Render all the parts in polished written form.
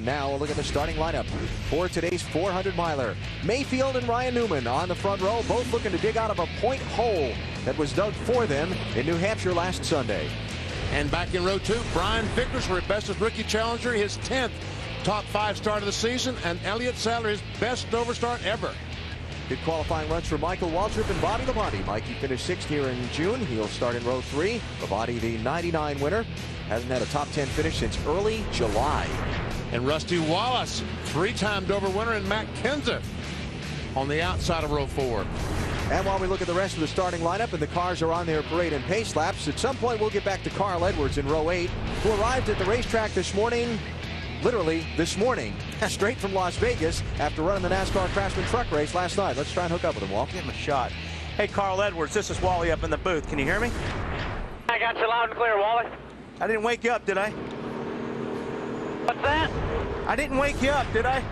now a look at the starting lineup for today's 400-miler. Mayfield and Ryan Newman on the front row, both looking to dig out of a point hole that was dug for them in New Hampshire last Sunday. And back in row 2, Brian Vickers for his bestest rookie challenger, his 10th top 5 start of the season, and Elliott Sadler his best Dover start ever. Good qualifying runs for Michael Waltrip and Bobby Labonte. Mikey finished 6th here in June. He'll start in row 3. Labonte, the 99 winner, hasn't had a top 10 finish since early July. And Rusty Wallace, 3-time Dover winner, and Matt Kenseth on the outside of row 4. And while we look at the rest of the starting lineup and the cars are on their parade and pace laps, at some point we'll get back to Carl Edwards in row 8, who arrived at the racetrack this morning, literally this morning, straight from Las Vegas after running the NASCAR Craftsman truck race last night. Let's try and hook up with him, Walt. Give him a shot. Hey, Carl Edwards, this is Wally up in the booth. Can you hear me? I got you loud and clear, Wally. I didn't wake you up, did I? What's that? I didn't wake you up, did I?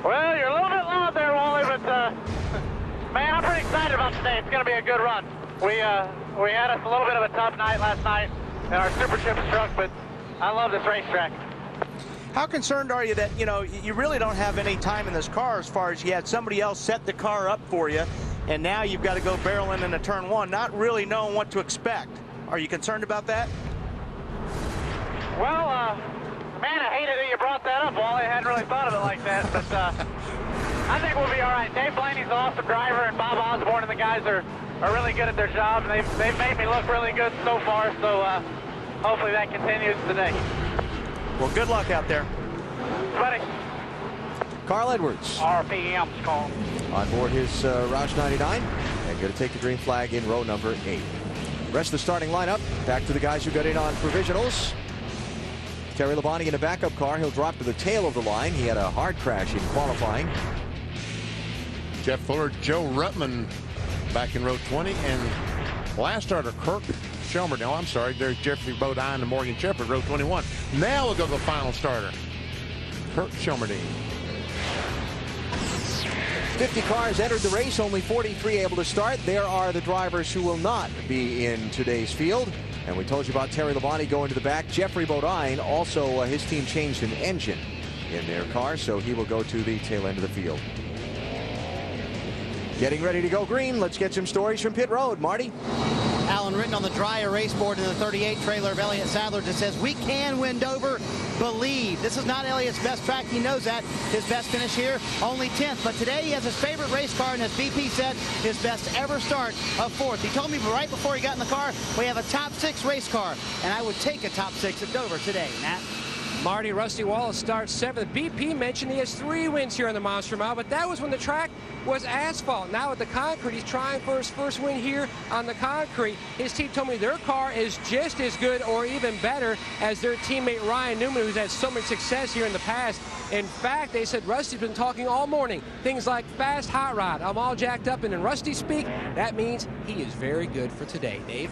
Well, you're a little bit loud there, Wally, but man, I'm pretty excited about today. It's going to be a good run. We had us a little bit of a tough night last night in our Super Chips truck, but I love this racetrack. How concerned are you that, you know, you really don't have any time in this car as far as you had somebody else set the car up for you, and now you've got to go barreling into turn 1, not really knowing what to expect. Are you concerned about that? Well, man, I hated that you brought that up, Wally. I hadn't really thought of it like that, but I think we'll be all right. Dave Blaney's an awesome driver, and Bob Osborne and the guys are really good at their job, and they've made me look really good so far, so hopefully that continues today. Well, good luck out there. Buddy. Carl Edwards. RPM's calling. On board his Roush 99 and going to take the green flag in row number 8. Rest of the starting lineup, back to the guys who got in on provisionals. Terry Labonte in a backup car. He'll drop to the tail of the line. He had a hard crash in qualifying. Jeff Fuller, Joe Ruttman back in row 20, and last starter Kirk Shelmer. No, I'm sorry, there's Jeffrey Bodine and Morgan Shepherd, row 21. Now we'll go to the final starter, Kirk Shelmerdine. 50 cars entered the race, only 43 able to start. There are the drivers who will not be in today's field. And we told you about Terry Labonte going to the back. Jeffrey Bodine, also his team changed an engine in their car, so he will go to the tail end of the field. Getting ready to go green. Let's get some stories from pit road. Marty? Alan, written on the dry erase board in the 38 trailer of Elliott Sadler, just says, "We can win Dover. Believe." This is not Elliott's best track. He knows that. His best finish here, only 10th. But today he has his favorite race car, and as BP said, his best ever start of 4th. He told me right before he got in the car, we have a top 6 race car, and I would take a top 6 at Dover today. Matt? Marty, Rusty Wallace starts 7th. BP mentioned he has 3 wins here on the Monster Mile, but that was when the track was asphalt. Now with the concrete, he's trying for his first win here on the concrete. His team told me their car is just as good or even better as their teammate Ryan Newman, who's had so much success here in the past. In fact, they said Rusty's been talking all morning. Things like fast hot rod. I'm all jacked up, and in Rusty speak, that means he is very good for today. Dave?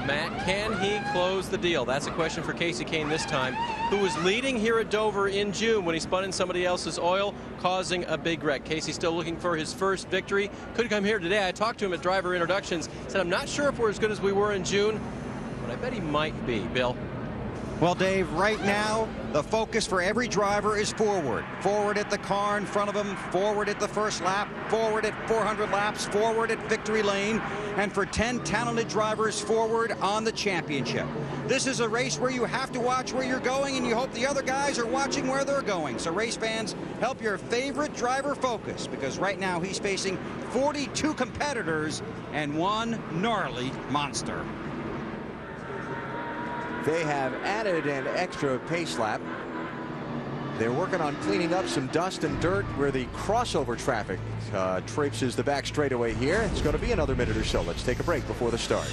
Matt, can he close the deal? That's a question for Casey Kane this time, who was leading here at Dover in June when he spun in somebody else's oil, causing a big wreck. Casey still looking for his first victory. Could come here today. I talked to him at driver introductions. Said, I'm not sure if we're as good as we were in June, but I bet he might be. Bill? Well, Dave, right now, the focus for every driver is forward. Forward at the car in front of them, forward at the first lap, forward at 400 laps, forward at victory lane, and for 10 talented drivers, forward on the championship. This is a race where you have to watch where you're going, and you hope the other guys are watching where they're going. So race fans, help your favorite driver focus, because right now he's facing 42 competitors and one gnarly monster. They have added an extra pace lap. They're working on cleaning up some dust and dirt where the crossover traffic traipses the back straightaway here. It's going to be another minute or so. Let's take a break before the start.